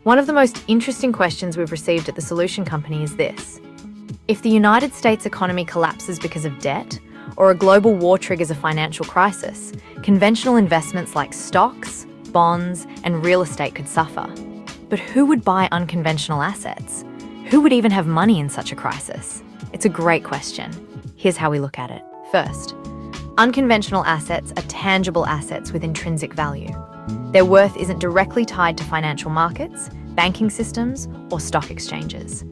One of the most interesting questions we've received at the Solution Company is this. If the United States economy collapses because of debt, or a global war triggers a financial crisis, conventional investments like stocks, bonds, and real estate could suffer. But who would buy unconventional assets? Who would even have money in such a crisis? It's a great question. Here's how we look at it. First, unconventional assets are tangible assets with intrinsic value. Their worth isn't directly tied to financial markets, banking systems, or stock exchanges.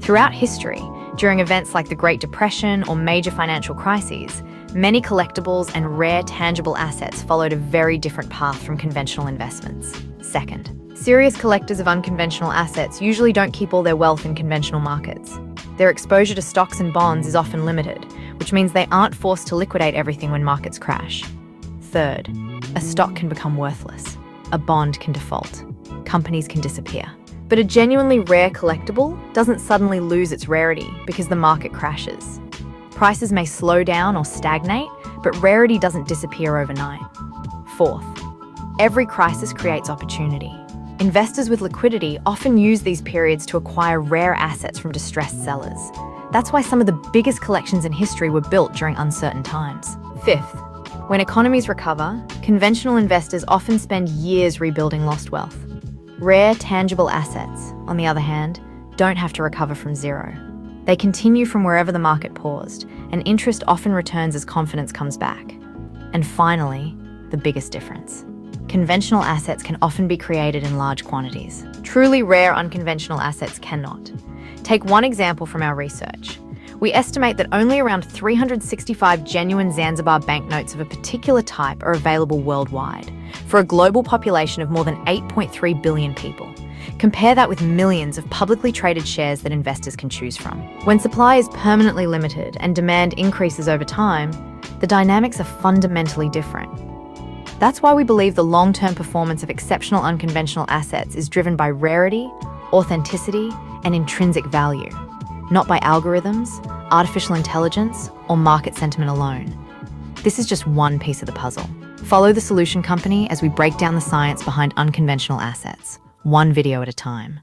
Throughout history, during events like the Great Depression or major financial crises, many collectibles and rare tangible assets followed a very different path from conventional investments. Second, serious collectors of unconventional assets usually don't keep all their wealth in conventional markets. Their exposure to stocks and bonds is often limited, which means they aren't forced to liquidate everything when markets crash. Third, a stock can become worthless. A bond can default. Companies can disappear. But a genuinely rare collectible doesn't suddenly lose its rarity because the market crashes. Prices may slow down or stagnate, but rarity doesn't disappear overnight. Fourth, every crisis creates opportunity. Investors with liquidity often use these periods to acquire rare assets from distressed sellers. That's why some of the biggest collections in history were built during uncertain times. Fifth, when economies recover, conventional investors often spend years rebuilding lost wealth. Rare, tangible assets, on the other hand, don't have to recover from zero. They continue from wherever the market paused, and interest often returns as confidence comes back. And finally, the biggest difference. Conventional assets can often be created in large quantities. Truly rare unconventional assets cannot. Take one example from our research. We estimate that only around 365 genuine Zanzibar banknotes of a particular type are available worldwide, for a global population of more than 8.3 billion people. Compare that with millions of publicly traded shares that investors can choose from. When supply is permanently limited and demand increases over time, the dynamics are fundamentally different. That's why we believe the long-term performance of exceptional unconventional assets is driven by rarity, authenticity, and intrinsic value, not by algorithms, artificial intelligence, or market sentiment alone. This is just one piece of the puzzle. Follow the Solution Company as we break down the science behind unconventional assets, one video at a time.